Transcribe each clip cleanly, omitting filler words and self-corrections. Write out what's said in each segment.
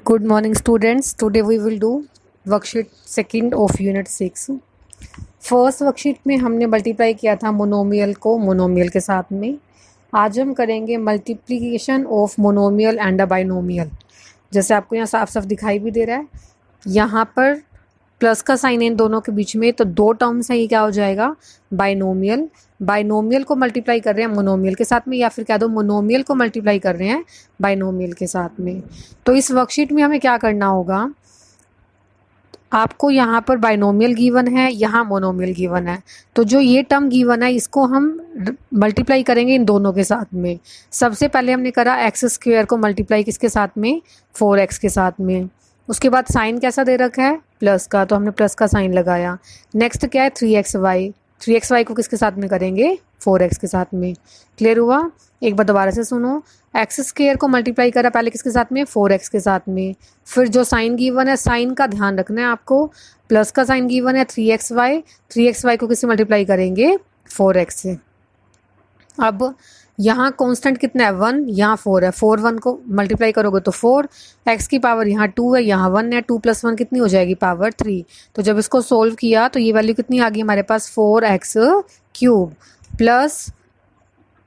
Good morning, students. Today we will do worksheet second of unit 6. First worksheet में हमने multiply किया था monomial को मोनोमियल के साथ में. आज हम करेंगे multiplication of monomial and a binomial. जैसे आपको यहाँ साफ साफ दिखाई भी दे रहा है, यहाँ पर प्लस का साइन है इन दोनों के बीच में, तो दो टर्म्स हैं, ये क्या हो जाएगा बाइनोमियल. बाइनोमियल को मल्टीप्लाई कर रहे हैं मोनोमियल के साथ में, या फिर कह दो मोनोमियल को मल्टीप्लाई कर रहे हैं बाइनोमियल के साथ में. तो इस वर्कशीट में हमें क्या करना होगा, आपको यहाँ पर बाइनोमियल गिवन है, यहाँ मोनोमियल गिवन है, तो जो ये टर्म गिवन है इसको हम मल्टीप्लाई करेंगे इन दोनों के साथ में. सबसे पहले हमने करा एक्स स्क्वायर को मल्टीप्लाई किसके साथ में, 4x के साथ में. उसके बाद साइन कैसा दे रखा है प्लस का, तो हमने प्लस का साइन लगाया. नेक्स्ट क्या है 3xy को किसके साथ में करेंगे 4x के साथ में. क्लियर हुआ. एक बार दोबारा से सुनो, एक्स स्क्वायर को मल्टीप्लाई करा पहले किसके साथ में 4x के साथ में. फिर जो साइन गिवन है साइन का ध्यान रखना है आपको, प्लस का साइन गिवन है 3xy को किससे मल्टीप्लाई करेंगे 4x से. अब यहाँ कांस्टेंट कितना है 1, यहाँ 4 है, 4 1 को मल्टीप्लाई करोगे तो 4, x की पावर यहाँ 2 है, यहाँ 1 है, 2 + 1 कितनी हो जाएगी पावर 3. तो जब इसको सोल्व किया तो ये वैल्यू कितनी आ गई हमारे पास 4x³ प्लस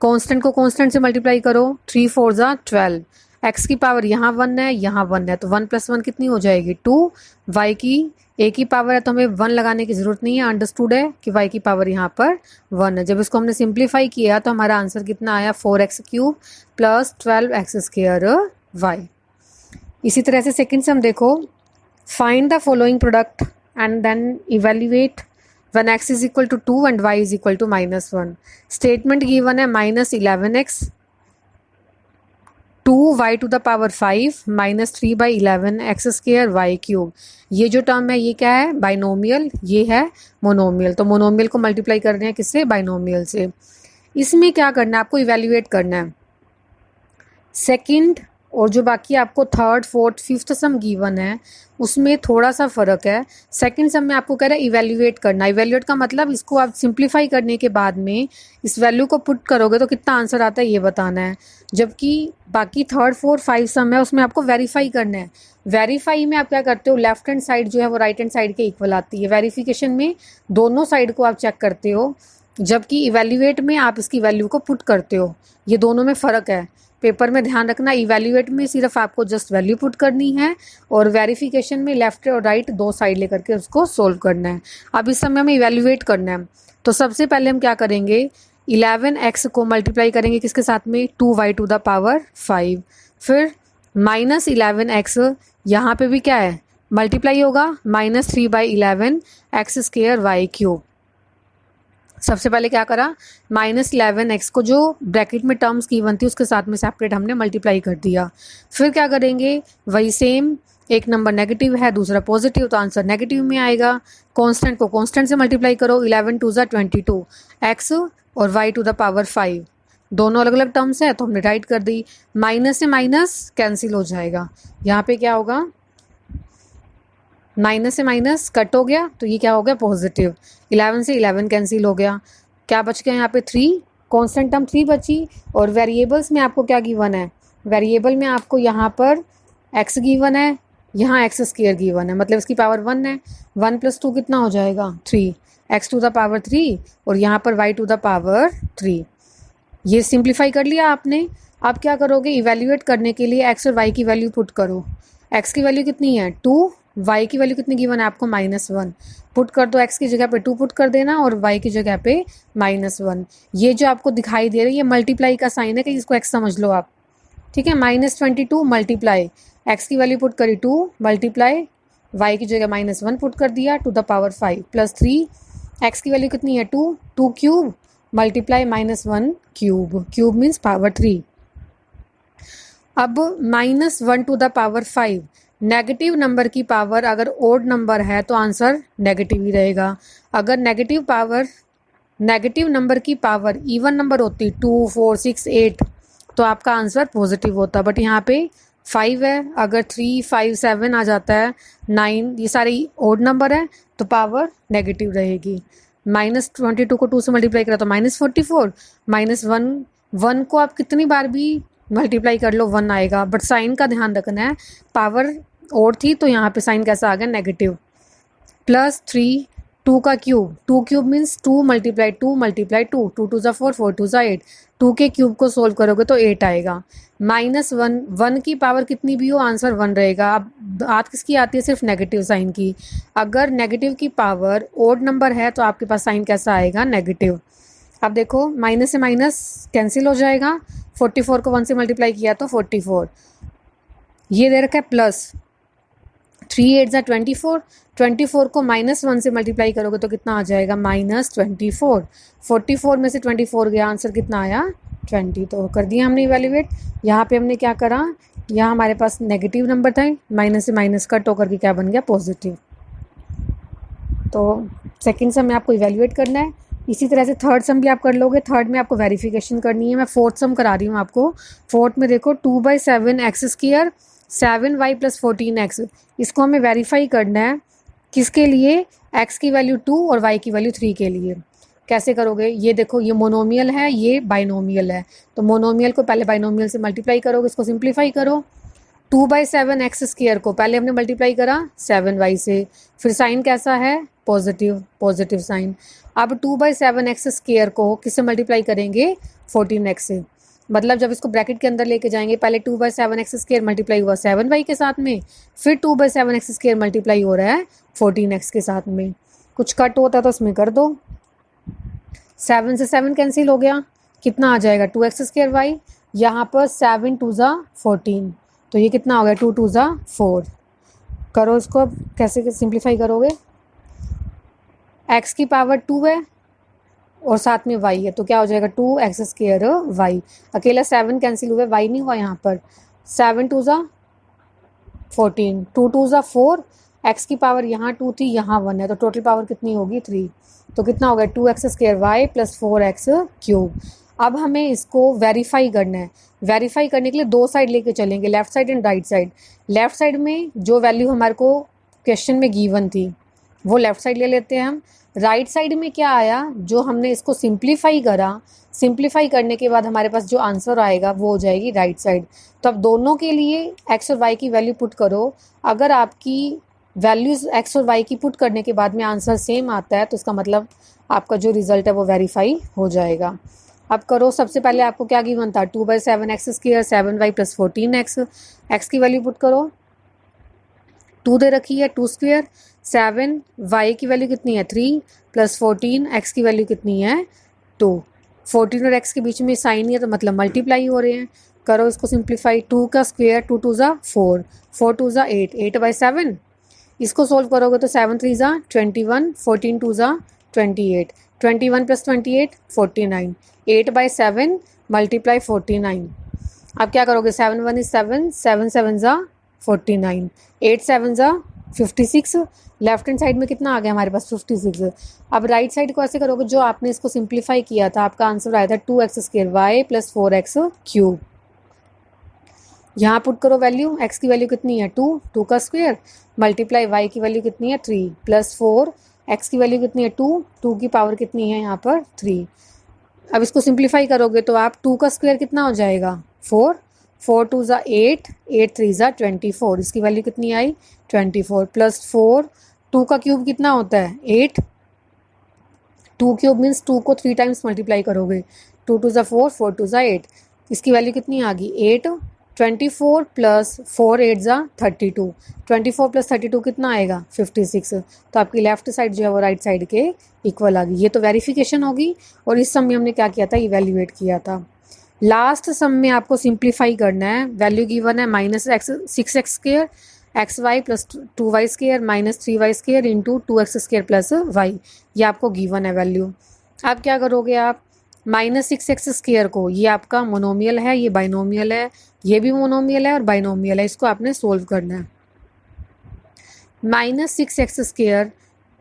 कांस्टेंट को कांस्टेंट से मल्टीप्लाई करो, 3 4 = 12, x की पावर यहाँ 1 है, यहाँ 1 है, तो 1 + 1 कितनी हो जाएगी 2, y की a की पावर है तो हमें 1 लगाने की ज़रूरत नहीं है, अंडरस्टूड है कि y की पावर यहाँ पर 1 है. जब इसको हमने सिंप्लीफाई किया तो हमारा आंसर कितना आया 4x³ प्लस 12x²y. इसी तरह से सेकंड से हम देखो, find the following product and then evaluate when x is equal to 2 and y is equal to -1. Statement given है -11x 2y to the power 5 -3/11 x²y³. ये जो टर्म है ये क्या है बाइनोमियल, ये है मोनोमियल. तो मोनोमियल को मल्टीप्लाई कर रहे हैं किससे बाइनोमियल से. इसमें क्या करना है आपको इवेल्युएट करना है सेकंड, और जो बाकी आपको थर्ड फोर्थ फिफ्थ सम गिवन है उसमें थोड़ा सा फ़र्क है. सेकंड सम में आपको कह रहा है इवेल्युएट करना. इवेल्युएट का मतलब इसको आप सिंप्लीफाई करने के बाद में इस वैल्यू को पुट करोगे तो कितना आंसर आता है ये बताना है. जबकि बाकी थर्ड फोर्थ 5 सम है उसमें आपको वेरीफाई करना है. वेरीफाई में आप क्या करते हो, लेफ्ट हैंड साइड जो है वो राइट हैंड साइड के इक्वल आती है. वेरीफिकेशन में दोनों साइड को आप चेक करते हो, जबकि इवेल्युएट में आप इसकी वैल्यू को पुट करते हो. ये दोनों में फ़र्क है. पेपर में ध्यान रखना, इवेल्युएट में सिर्फ आपको जस्ट वैल्यू पुट करनी है और वेरिफिकेशन में लेफ्ट और राइट दो साइड लेकर के उसको सोल्व करना है. अब इस समय हमें इवेल्युएट करना है, तो सबसे पहले हम क्या करेंगे 11x को मल्टीप्लाई करेंगे किसके साथ में 2y to the power 5. फिर -11x यहाँ पे भी क्या है मल्टीप्लाई होगा -3/11 x²y³. सबसे पहले क्या करा -11x को जो ब्रैकेट में टर्म्स गिवन थी उसके साथ में सेपरेट हमने मल्टीप्लाई कर दिया. फिर क्या करेंगे वही सेम, एक नंबर नेगेटिव है दूसरा पॉजिटिव, तो आंसर नेगेटिव में आएगा. कांस्टेंट को कांस्टेंट से मल्टीप्लाई करो, 11 2 = 22 x और y to the power 5, दोनों अलग अलग टर्म्स है तो हमने राइट कर दी. माइनस से माइनस कैंसिल हो जाएगा, यहाँ पे क्या होगा माइनस से माइनस कट हो गया तो ये क्या हो गया पॉजिटिव. 11 से 11 कैंसिल हो गया, क्या बच गया यहाँ पे 3, कांस्टेंट टर्म 3 बची. और वेरिएबल्स में आपको क्या गिवन है, वेरिएबल में आपको यहाँ पर x गिवन है, यहाँ x² गिवन है, मतलब इसकी पावर 1 है. 1 + 2 कितना हो जाएगा 3, x to the power 3 और यहाँ पर y to the power 3. ये सिंप्लीफाई कर लिया आपने. अब क्या करोगे इवेल्युएट करने के लिए x और y की वैल्यू पुट करो. x की वैल्यू कितनी है 2, y की वैल्यू कितनी गिवन है आपको -1. पुट कर दो, x की जगह पे 2 पुट कर देना और y की जगह पे -1. ये जो आपको दिखाई दे रही है ये मल्टीप्लाई का साइन है कि इसको x समझ लो आप, ठीक है. -22 मल्टीप्लाई x की वैल्यू पुट करी 2 मल्टीप्लाई y की जगह -1 पुट कर दिया to the power 5 plus 3, x की वैल्यू कितनी है 2, 2³ मल्टीप्लाई -1³ क्यूब मीन्स पावर 3. अब -1 to the power 5, negative number की पावर अगर ओड नंबर है तो आंसर नेगेटिव ही रहेगा. अगर नेगेटिव नंबर की पावर इवन नंबर होती 2 4 6 8 तो आपका आंसर पॉजिटिव होता. बट यहाँ पे 5 है, अगर 3 5 7 आ जाता है 9, ये सारे ओड नंबर है तो पावर नेगेटिव रहेगी. -22 को 2 से मल्टीप्लाई करा तो -44, -1 को आप कितनी बार भी मल्टीप्लाई कर लो 1 आएगा, बट साइन का ध्यान रखना है, पावर और थी तो यहाँ पे साइन कैसा आ गया, नेगेटिव। प्लस 3, 2 का cube, 2 cube means 2 multiply 2 multiply 2, 2 2 ज़ा 4, 4 2 ज़ा 8, 2 के क्यूब को सोल्व करोगे तो 8 आएगा। -1, 1 की पावर कितनी भी हो आंसर 1 रहेगा। अब बात किसकी आती है, सिर्फ नेगेटिव साइन की। अगर नेगेटिव की पावर ओड नंबर है तो आपके पास साइन कैसा आएगा, नेगेटिव। अब देखो माइनस से माइनस कैंसिल हो जाएगा, 44 को 1 से मल्टीप्लाई किया तो 44, ये दे रखा है प्लस 3 8 ज़ा 24, 24 को -1 से मल्टीप्लाई करोगे तो कितना आ जाएगा, -24, 44 में से 24 गया, आंसर कितना आया, 20। तो कर दिया हमने इवैल्यूएट। यहाँ पे हमने क्या करा, यहाँ हमारे पास नेगेटिव नंबर था, माइनस से माइनस कट होकर के क्या बन गया, पॉजिटिव। तो सेकंड सम में आपको इवैल्यूएट करना है। इसी तरह से थर्ड सम भी आप कर लोगे। थर्ड में आपको वेरिफिकेशन करनी है। मैं फोर्थ सम करा रही हूँ आपको। फोर्थ में देखो 2/7 एक्स स्क्वायर 7y + 14x, इसको हमें वेरीफाई करना है। किसके लिए, x की वैल्यू 2 और y की वैल्यू 3 के लिए। कैसे करोगे, ये देखो ये मोनोमियल है, ये बाइनोमियल है, तो मोनोमियल को पहले बाइनोमियल से मल्टीप्लाई करोगे, इसको सिंप्लीफाई करो। 2/7 एक्स स्क्वायर को पहले हमने मल्टीप्लाई करा 7y से, फिर साइन कैसा है, पॉजिटिव, पॉजिटिव साइन। अब 2/7 एक्स स्क्वायर को किससे मल्टीप्लाई करेंगे, 14x से। मतलब जब इसको ब्रैकेट के अंदर लेके जाएंगे, पहले 2/7 एक्स स्क्वायर मल्टीप्लाई हुआ 7y के साथ में, फिर 2/7 एक्स स्क्वायर मल्टीप्लाई हो रहा है 14x के साथ में। कुछ कट होता है तो उसमें कर दो। 7 से 7 कैंसिल हो गया, कितना आ जाएगा, 2x स्क्वायर y। यहाँ पर 7 2 ज़ा 14, तो ये कितना हो गया, 2 2 ज़ा 4। करो इसको, अब कैसे सिंप्लीफाई करोगे, x की पावर 2 है और साथ में y है, तो क्या हो जाएगा, 2x स्क्वायर y। अकेला 7 कैंसिल हुआ, y नहीं हुआ यहाँ पर। 7 2 ज़ा 14, 2 2 ज़ा 4, x की पावर यहाँ 2 थी, यहाँ 1 है, तो टोटल पावर कितनी होगी, 3। तो कितना हो गया, 2x square y + 4x cube. अब हमें इसको वेरीफाई करना है। वेरीफाई करने के लिए दो साइड लेके चलेंगे, left side and right side. Left side में जो वैल्यू हमारे को क्वेश्चन में गिवन थी वो लेफ्ट साइड ले लेते हैं हम। राइट साइड में क्या आया, जो हमने इसको सिंप्लीफाई करा, सिंप्लीफाई करने के बाद हमारे पास जो आंसर आएगा वो हो जाएगी राइट साइड। तो अब दोनों के लिए एक्स और वाई की वैल्यू पुट करो। अगर आपकी वैल्यूज़ एक्स और वाई की पुट करने के बाद में आंसर सेम आता है तो इसका मतलब आपका जो रिजल्ट है वो वेरीफाई हो जाएगा। अब करो, सबसे पहले आपको क्या गिवन था, 2/7 x square 7y + 14x। X की वैल्यू पुट करो, 2 दे रखी है, 2 स्क्वायर 7, y की वैल्यू कितनी है 3 + 14, x की वैल्यू कितनी है 2। 14 और x के बीच में साइन नहीं है तो मतलब मल्टीप्लाई हो रहे हैं। करो इसको सिंप्लीफाई, 2 का स्क्वायर 2 2 ज़ा 4, 4 2 ज़ा 8, 8/7। इसको सोल्व करोगे तो 7 3 ज़ा 21, 14 2 ज़ा 28, 21 + 28 49, 8/7 मल्टीप्लाई 49। अब क्या करोगे, 7 1 is 7, 7 7 ज़ा 49, 8 7 ज़ा 56। लेफ्ट हैंड साइड में कितना आ गया हमारे पास, 56। अब राइट साइड को ऐसे करोगे, जो आपने इसको सिंप्लीफाई किया था आपका आंसर आया था 2x square y + 4x cube. यहाँ पुट करो वैल्यू, x की वैल्यू कितनी है 2, 2 का स्क्वायर मल्टीप्लाई y की वैल्यू कितनी है 3 + 4, x की वैल्यू कितनी है 2, 2 की पावर कितनी है यहाँ पर 3। अब इसको सिंप्लीफाई करोगे तो आप 2 का स्क्वायर कितना हो जाएगा 4, 4 2 ज़ा 8, 8 3 ज़ा 24, इसकी वैल्यू कितनी आई 24 + 4, 2 का क्यूब कितना होता है 8, 2 क्यूब मीन्स 2 को 3 टाइम्स मल्टीप्लाई करोगे, 2 2 ज़ा 4, 4 2 ज़ा 8, इसकी वैल्यू कितनी आ गई 8, 24 + 4 8 ज़ा 32, 24 + 32 कितना आएगा 56। तो आपकी लेफ्ट साइड जो है वो राइट साइड के इक्वल आ गई। ये तो वेरिफिकेशन होगी। और इस सम में हमने क्या किया था, इवैल्यूएट किया था। लास्ट सम में आपको सिंप्लीफाई करना है। वैल्यू गिवन है -6x square xy + 2y square -3y square into 2x square + y, ये आपको गिवन है वैल्यू। अब क्या करोगे आप, -6x स्क्वायर को, ये आपका मोनोमियल है, ये बाइनोमियल है, ये भी मोनोमियल है और बाइनोमियल है, इसको आपने सोल्व करना है। -6x स्क्वायर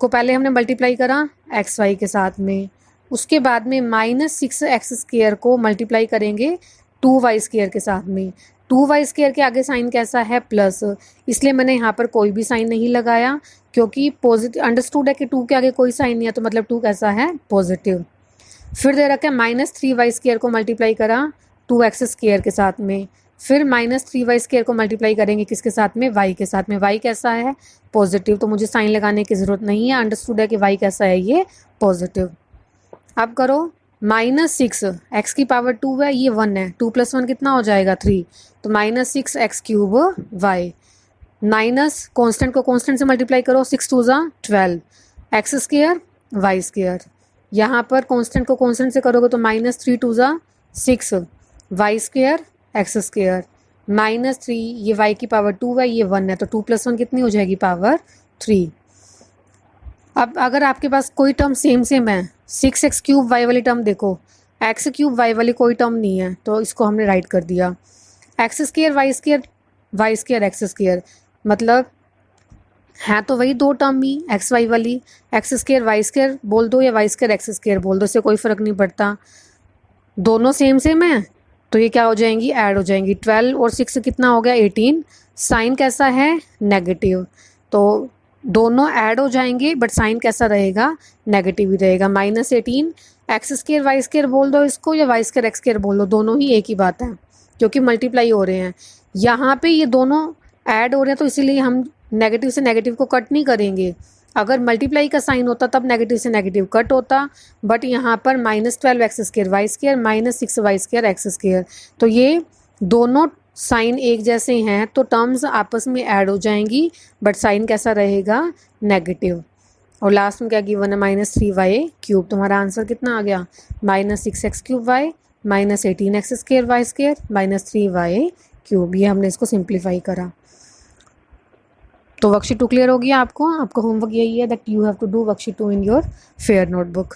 को पहले हमने मल्टीप्लाई करा xy के साथ में, उसके बाद में -6x स्क्वायर को मल्टीप्लाई करेंगे 2y स्क्वायर के साथ में। 2y स्क्वायर के आगे साइन कैसा है प्लस, इसलिए मैंने यहाँ पर कोई भी साइन नहीं लगाया, क्योंकि पॉजिटिव अंडरस्टूड है कि 2 के आगे कोई साइन नहीं है, तो मतलब 2 कैसा है पॉजिटिव। फिर दे रखा है -3y स्क्वायर को मल्टीप्लाई करा 2x² के साथ में, फिर -3y² को मल्टीप्लाई करेंगे किसके साथ में, y के साथ में। y कैसा है, पॉजिटिव, तो मुझे साइन लगाने की ज़रूरत नहीं है, अंडरस्टूड है कि y कैसा है, ये पॉजिटिव। अब करो -6, x की पावर 2 है, ये 1 है, 2 + 1 कितना हो जाएगा 3, तो -6x³ y, माइनस कॉन्स्टेंट को कॉन्स्टेंट से मल्टीप्लाई करो, 6 2 ज़ा 12, x² y², यहाँ पर कॉन्स्टेंट को कॉन्स्टेंट से करोगे तो -3 2 ज़ा 6, y² x², -3, ये y की पावर 2 है, ये 1 है, तो 2 + 1 कितनी हो जाएगी, पावर 3। अब अगर आपके पास कोई टर्म सेम है, 6x³ y वाली टर्म देखो, x³ y वाली कोई टर्म नहीं है, तो इसको हमने राइट कर दिया। x² y² x², मतलब है तो वही दो टर्म ही, x y वाली, x² y² बोल दो या y² x² बोल दो, इससे कोई फ़र्क नहीं पड़ता, दोनों सेम है, तो ये क्या हो जाएंगी, ऐड हो जाएंगी। 12 और 6 कितना हो गया, 18। साइन कैसा है, नेगेटिव, तो दोनों ऐड हो जाएंगे, बट साइन कैसा रहेगा, नेगेटिव ही रहेगा। -18, x² y² बोल दो इसको या y² x² बोल दो, दोनों ही एक ही बात है, क्योंकि मल्टीप्लाई हो रहे हैं। यहाँ पे ये दोनों ऐड हो रहे हैं, तो इसीलिए हम नेगेटिव से नेगेटिव को कट नहीं करेंगे। अगर मल्टीप्लाई का साइन होता तब नेगेटिव से नेगेटिव कट होता, बट यहाँ पर -12x² y², -6y² x², तो ये दोनों साइन एक जैसे हैं, तो टर्म्स आपस में ऐड हो जाएंगी, बट साइन कैसा रहेगा, नेगेटिव। और लास्ट में क्या गिवन है, -3y³। तुम्हारा आंसर कितना आ गया, -6x³ y, -18x² y², -3y³। ये हमने इसको सिंप्लीफाई करा। तो वर्कशीट 2 क्लियर होगी आपको होमवर्क यही है that you have to do worksheet 2 in your fair notebook.